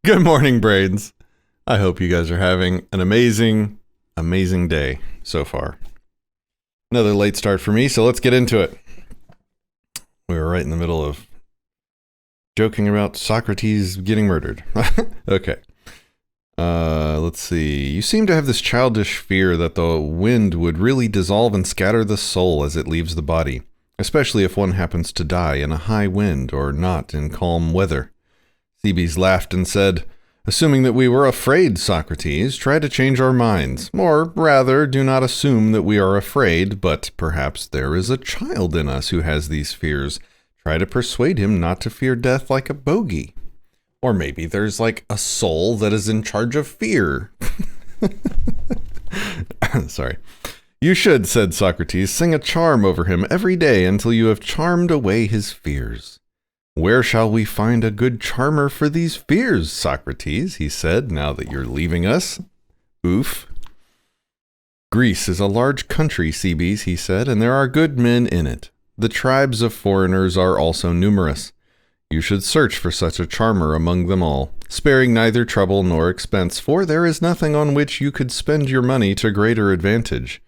Good morning, brains. I hope you guys are having an amazing, amazing day so far. Another late start for me, so let's get into it. We were right in the middle of joking about Socrates getting murdered. Okay. Let's see. You seem to have this childish fear that the wind would really dissolve and scatter the soul as it leaves the body, especially if one happens to die in a high wind or not in calm weather. Thebes laughed and said, "Assuming that we were afraid, Socrates, try to change our minds. Or, rather, do not assume that we are afraid, but perhaps there is a child in us who has these fears. Try to persuade him not to fear death like a bogey. Or maybe there's like a soul that is in charge of fear." Sorry. "You should," said Socrates, "sing a charm over him every day until you have charmed away his fears." "Where shall we find a good charmer for these fears, Socrates?" he said, "now that you're leaving us." Oof. "Greece is a large country, Thebes," he said, "and there are good men in it. The tribes of foreigners are also numerous. You should search for such a charmer among them all, sparing neither trouble nor expense, for there is nothing on which you could spend your money to greater advantage.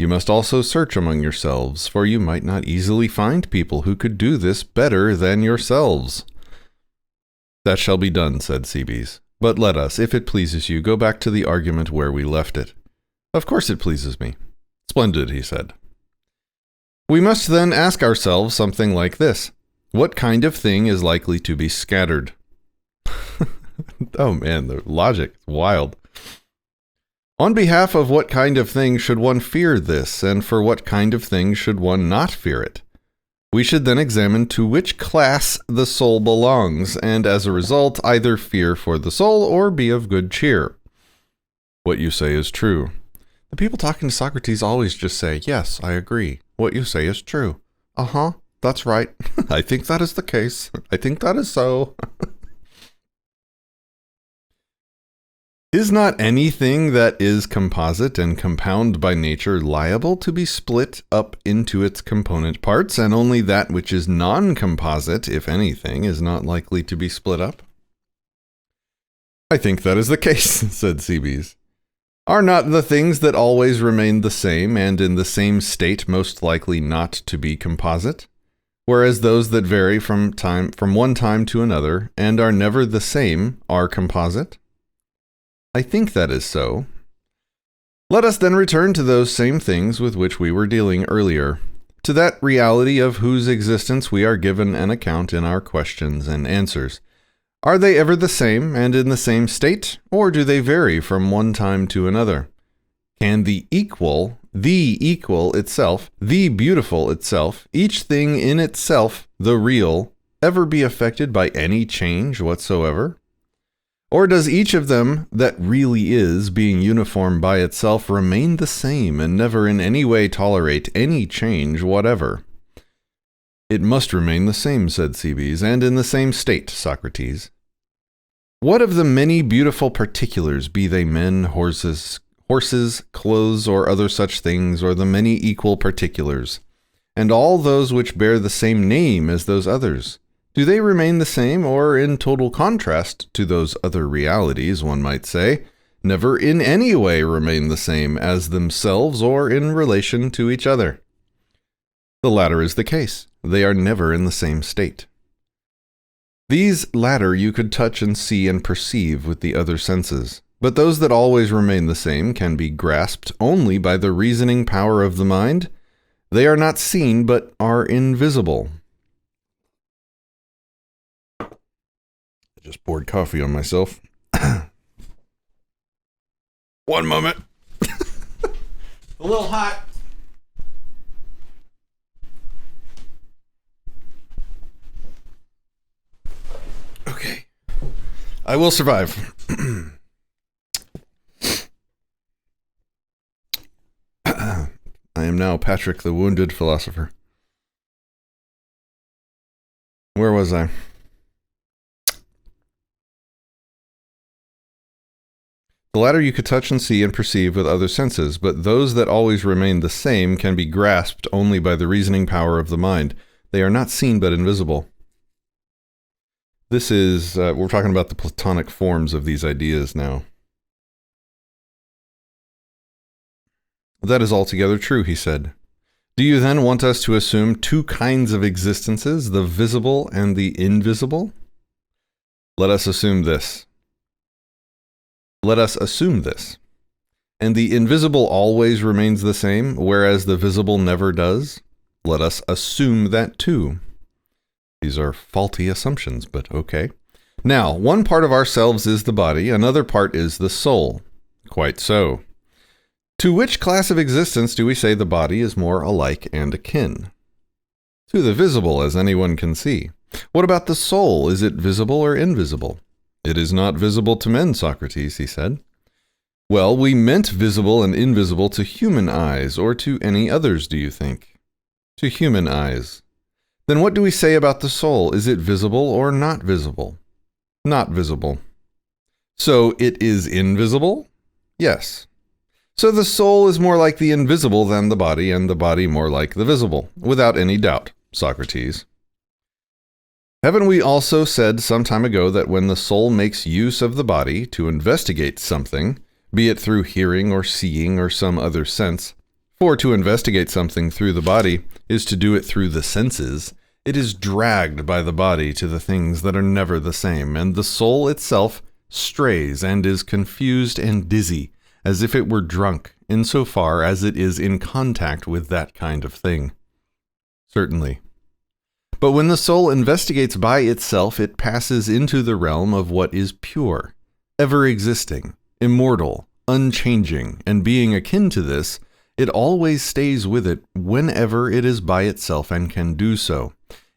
You must also search among yourselves, for you might not easily find people who could do this better than yourselves." "That shall be done," said Thebes. "But let us, if it pleases you, go back to the argument where we left it." "Of course it pleases me." "Splendid," he said. "We must then ask ourselves something like this. What kind of thing is likely to be scattered?" Oh man, the logic is wild. "On behalf of what kind of thing should one fear this, and for what kind of thing should one not fear it? We should then examine to which class the soul belongs, and as a result, either fear for the soul or be of good cheer." "What you say is true." The people talking to Socrates always just say, "Yes, I agree. What you say is true. Uh-huh, that's right. I think that is the case. I think that is so." "Is not anything that is composite and compound by nature liable to be split up into its component parts, and only that which is non-composite, if anything, is not likely to be split up?" "I think that is the case," said Thebes. "Are not the things that always remain the same and in the same state most likely not to be composite, whereas those that vary from one time to another and are never the same are composite?" "I think that is so." "Let us then return to those same things with which we were dealing earlier, to that reality of whose existence we are given an account in our questions and answers. Are they ever the same and in the same state, or do they vary from one time to another? Can the equal itself, the beautiful itself, each thing in itself, the real, ever be affected by any change whatsoever? Or does each of them that really is, being uniform by itself, remain the same and never in any way tolerate any change whatever?" "It must remain the same," said Thebes, "and in the same state, Socrates." "What of the many beautiful particulars, be they men, horses, clothes, or other such things, or the many equal particulars, and all those which bear the same name as those others? Do they remain the same, or in total contrast to those other realities, one might say, never in any way remain the same as themselves or in relation to each other?" "The latter is the case. They are never in the same state." "These latter you could touch and see and perceive with the other senses, but those that always remain the same can be grasped only by the reasoning power of the mind. They are not seen, but are invisible." I just poured coffee on myself. One moment. A little hot. Okay. I will survive. I am now Patrick the Wounded Philosopher. Where was I? "The latter you could touch and see and perceive with other senses, but those that always remain the same can be grasped only by the reasoning power of the mind. They are not seen but invisible." This is, we're talking about the Platonic forms of these ideas now. That is altogether true, he said. Do you then want us to assume two kinds of existences, the visible and the invisible? Let us assume this. Let us assume this. And the invisible always remains the same, whereas the visible never does? Let us assume that too. These are faulty assumptions, but okay. Now, one part of ourselves is the body, another part is the soul. Quite so. To which class of existence do we say the body is more alike and akin? To the visible, as anyone can see. What about the soul? Is it visible or invisible? It is not visible to men, Socrates, he said. Well, we meant visible and invisible to human eyes, or to any others, do you think? To human eyes. Then what do we say about the soul? Is it visible or not visible? Not visible. So it is invisible? Yes. So the soul is more like the invisible than the body, and the body more like the visible, without any doubt, Socrates. Haven't we also said some time ago that when the soul makes use of the body to investigate something, be it through hearing or seeing or some other sense, for to investigate something through the body is to do it through the senses, it is dragged by the body to the things that are never the same, and the soul itself strays and is confused and dizzy, as if it were drunk, insofar as it is in contact with that kind of thing. Certainly. But when the soul investigates by itself, it passes into the realm of what is pure, ever-existing, immortal, unchanging, and being akin to this, it always stays with it whenever it is by itself and can do so.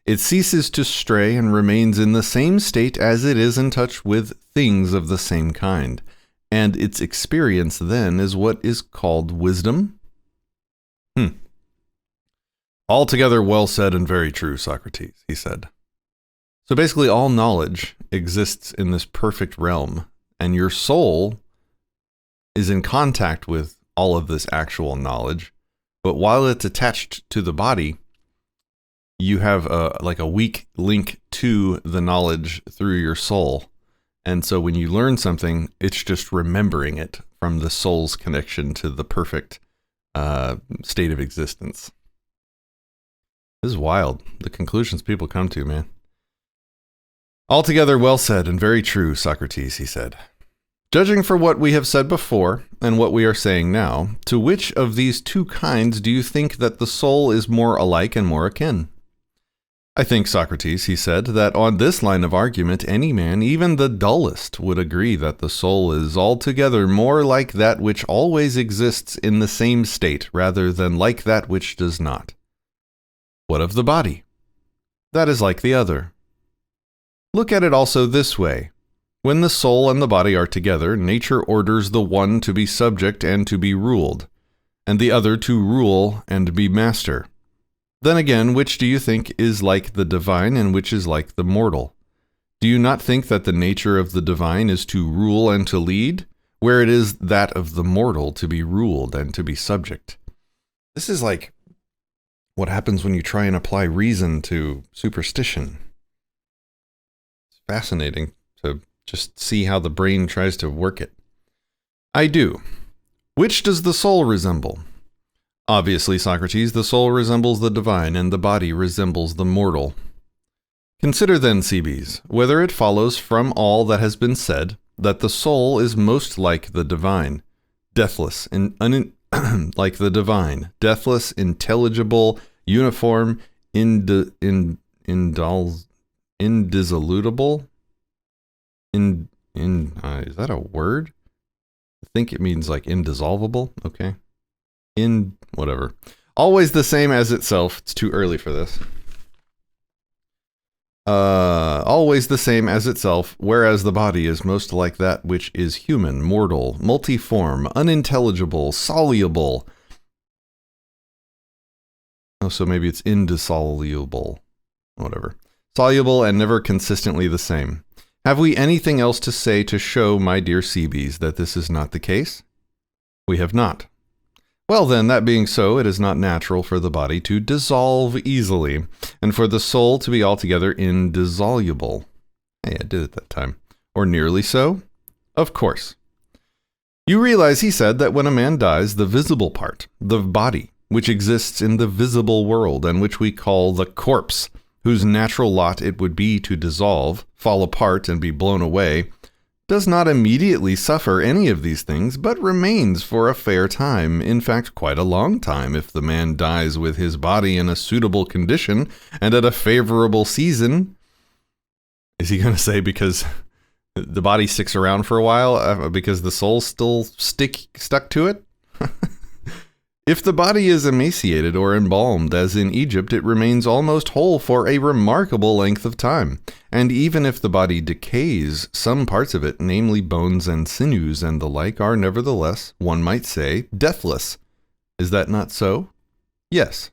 It ceases to stray and remains in the same state as it is in touch with things of the same kind. And its experience then is what is called wisdom? Altogether well said and very true, Socrates, he said. So basically all knowledge exists in this perfect realm, and your soul is in contact with all of this actual knowledge, but while it's attached to the body, you have a weak link to the knowledge through your soul. And so when you learn something, it's just remembering it from the soul's connection to the perfect state of existence. This is wild, the conclusions people come to, man. Altogether well said and very true, Socrates, he said. Judging for what we have said before and what we are saying now, to which of these two kinds do you think that the soul is more alike and more akin? I think, Socrates, he said, that on this line of argument, any man, even the dullest, would agree that the soul is altogether more like that which always exists in the same state, rather than like that which does not. What of the body? That is like the other. Look at it also this way. When the soul and the body are together, nature orders the one to be subject and to be ruled, and the other to rule and be master. Then again, which do you think is like the divine and which is like the mortal? Do you not think that the nature of the divine is to rule and to lead, where it is that of the mortal to be ruled and to be subject? This is like what happens when you try and apply reason to superstition. It's fascinating to just see how the brain tries to work it. I do. Which does the soul resemble? Obviously, Socrates, the soul resembles the divine, and the body resembles the mortal. Consider then, Cebes, whether it follows from all that has been said that the soul is most like the divine, deathless and like the divine, deathless, intelligible, uniform, indissolutable. Is that a word? I think it means like indissolvable. Okay. Whatever. Always the same as itself. It's too early for this. Always the same as itself, whereas the body is most like that which is human, mortal, multiform, unintelligible, soluble. Oh, so maybe it's indissoluble. Whatever. Soluble and never consistently the same. Have we anything else to say to show, my dear Cebes, that this is not the case? We have not. Well then, that being so, it is not natural for the body to dissolve easily, and for the soul to be altogether indissoluble. Hey, I did it that time. Or nearly so? Of course. You realize, he said, that when a man dies, the visible part, the body, which exists in the visible world and which we call the corpse, whose natural lot it would be to dissolve, fall apart, and be blown away, does not immediately suffer any of these things, but remains for a fair time, in fact quite a long time, if the man dies with his body in a suitable condition and at a favorable season. Is he going to say because the body sticks around for a while because the soul's still stuck to it? If the body is emaciated or embalmed, as in Egypt, it remains almost whole for a remarkable length of time. And even if the body decays, some parts of it, namely bones and sinews and the like, are nevertheless, one might say, deathless. Is that not so? Yes.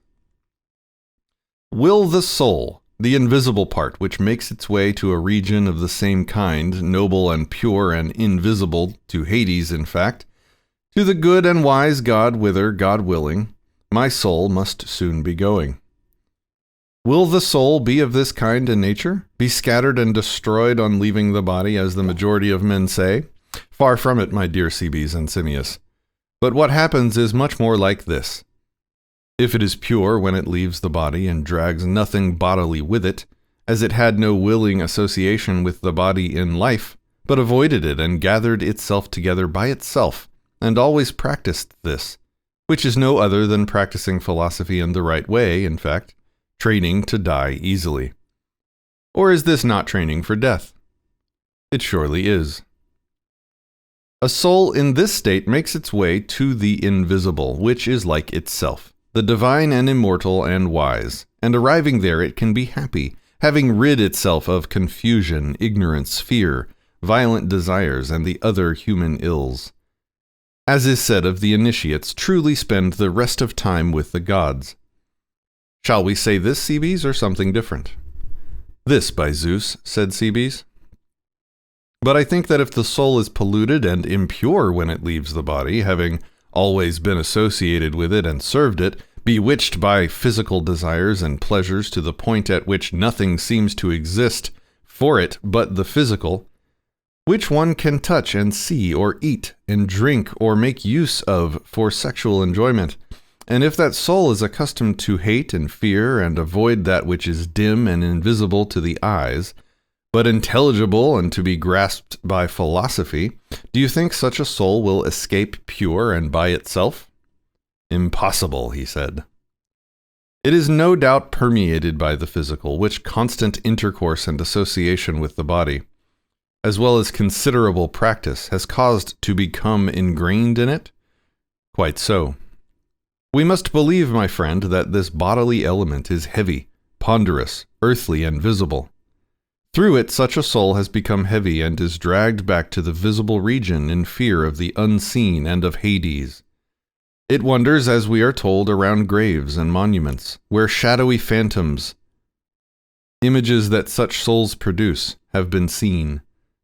Will the soul, the invisible part, which makes its way to a region of the same kind, noble and pure and invisible, to Hades, in fact, to the good and wise God, whither, God willing, my soul must soon be going. Will the soul be of this kind in nature, be scattered and destroyed on leaving the body, as the majority of men say? Far from it, my dear Cebes and Simmias. But what happens is much more like this. If it is pure when it leaves the body and drags nothing bodily with it, as it had no willing association with the body in life, but avoided it and gathered itself together by itself, and always practiced this, which is no other than practicing philosophy in the right way, in fact, training to die easily. Or is this not training for death? It surely is. A soul in this state makes its way to the invisible, which is like itself, the divine and immortal and wise, and arriving there it can be happy, having rid itself of confusion, ignorance, fear, violent desires, and the other human ills. As is said of the initiates, truly spend the rest of time with the gods. Shall we say this, Cebes, or something different? This, by Zeus, said Cebes. But I think that if the soul is polluted and impure when it leaves the body, having always been associated with it and served it, bewitched by physical desires and pleasures to the point at which nothing seems to exist for it but the physical, which one can touch and see or eat and drink or make use of for sexual enjoyment. And if that soul is accustomed to hate and fear and avoid that which is dim and invisible to the eyes, but intelligible and to be grasped by philosophy, do you think such a soul will escape pure and by itself? Impossible, he said. It is no doubt permeated by the physical, which constant intercourse and association with the body, as well as considerable practice, has caused to become ingrained in it? Quite so. We must believe, my friend, that this bodily element is heavy, ponderous, earthly, and visible. Through it such a soul has become heavy and is dragged back to the visible region in fear of the unseen and of Hades. It wanders, as we are told, around graves and monuments, where shadowy phantoms, images that such souls produce, have been seen.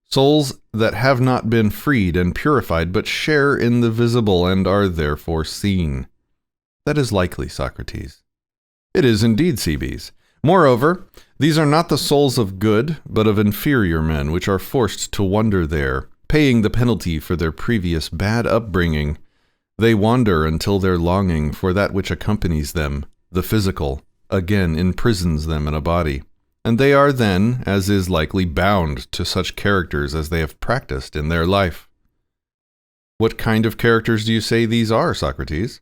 Souls that have not been freed and purified, but share in the visible and are therefore seen. That is likely, Socrates. It is indeed, Cebes. Moreover, these are not the souls of good, but of inferior men, which are forced to wander there, paying the penalty for their previous bad upbringing. They wander until their longing for that which accompanies them, the physical, again imprisons them in a body. And they are then, as is likely, bound to such characters as they have practiced in their life. What kind of characters do you say these are, Socrates?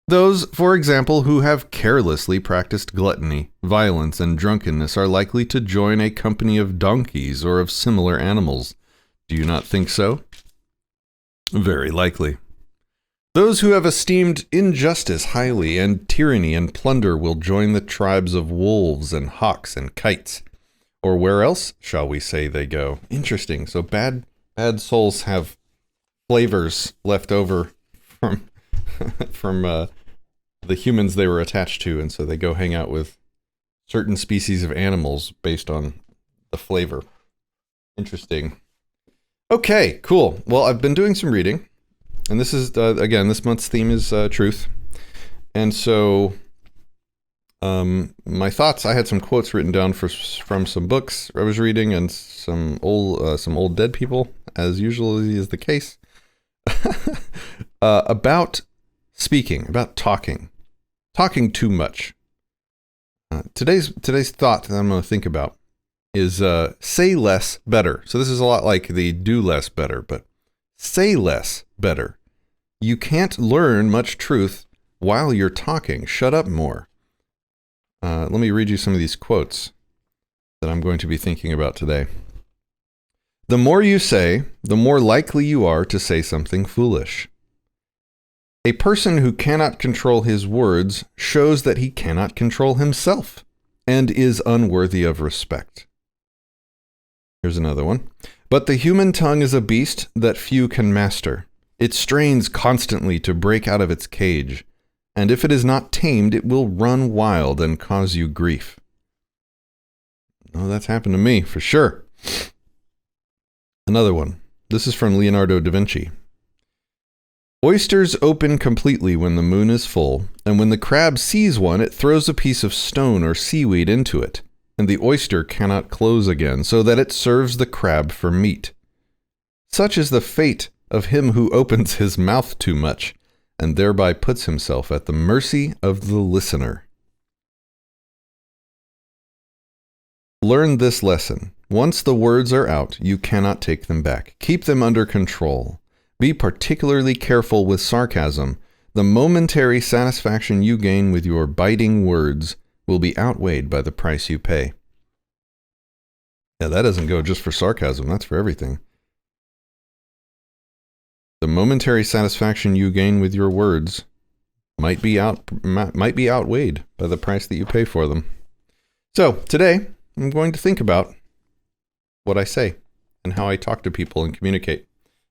Those, for example, who have carelessly practiced gluttony, violence, and drunkenness are likely to join a company of donkeys or of similar animals. Do you not think so? Very likely. Those who have esteemed injustice highly and tyranny and plunder will join the tribes of wolves and hawks and kites. Or where else shall we say they go? Interesting. So bad souls have flavors left over from the humans they were attached to, and so they go hang out with certain species of animals based on the flavor. Interesting. Okay, cool. Well, I've been doing some reading. And this is, again, this month's theme is truth. And so My thoughts. I had some quotes written down from some books I was reading and some old dead people, as usually is the case, about speaking, about talking too much. Today's thought that I'm going to think about is say less better. So this is a lot like the do less better, but say less better. You can't learn much truth while you're talking. Shut up more. Let me read you some of these quotes that I'm going to be thinking about today. The more you say, the more likely you are to say something foolish. A person who cannot control his words shows that he cannot control himself and is unworthy of respect. Here's another one. But the human tongue is a beast that few can master. It strains constantly to break out of its cage, and if it is not tamed, it will run wild and cause you grief. Oh, that's happened to me, for sure. Another one. This is from Leonardo da Vinci. Oysters open completely when the moon is full, and when the crab sees one, it throws a piece of stone or seaweed into it, and the oyster cannot close again, so that it serves the crab for meat. Such is the fate of him who opens his mouth too much, and thereby puts himself at the mercy of the listener. Learn this lesson. Once the words are out, you cannot take them back. Keep them under control. Be particularly careful with sarcasm. The momentary satisfaction you gain with your biting words will be outweighed by the price you pay. Yeah, that doesn't go just for sarcasm. That's for everything. The momentary satisfaction you gain with your words might be outweighed by the price that you pay for them. So today, I'm going to think about what I say and how I talk to people and communicate.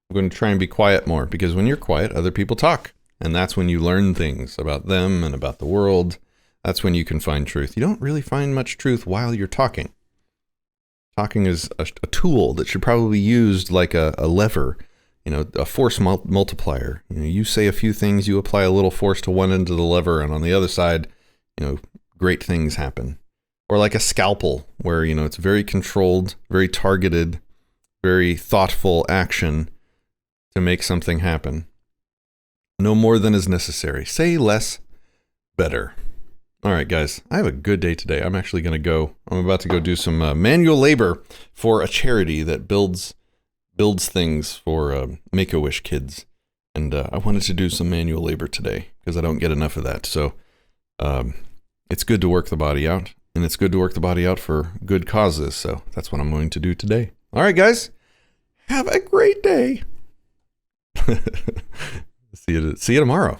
I'm going to try and be quiet more, because when you're quiet, other people talk. And that's when you learn things about them and about the world. That's when you can find truth. You don't really find much truth while you're talking. Talking is a tool that should probably be used like a lever, a force multiplier. You say a few things, you apply a little force to one end of the lever, and on the other side, great things happen. Or like a scalpel, where, it's very controlled, very targeted, very thoughtful action to make something happen. No more than is necessary. Say less, better. All right, guys, I have a good day today. I'm actually going to go. I'm about to go do some manual labor for a charity that builds things for Make-A-Wish kids. And I wanted to do some manual labor today because I don't get enough of that. So it's good to work the body out, and it's good to work the body out for good causes. So that's what I'm going to do today. All right, guys, have a great day. See you tomorrow.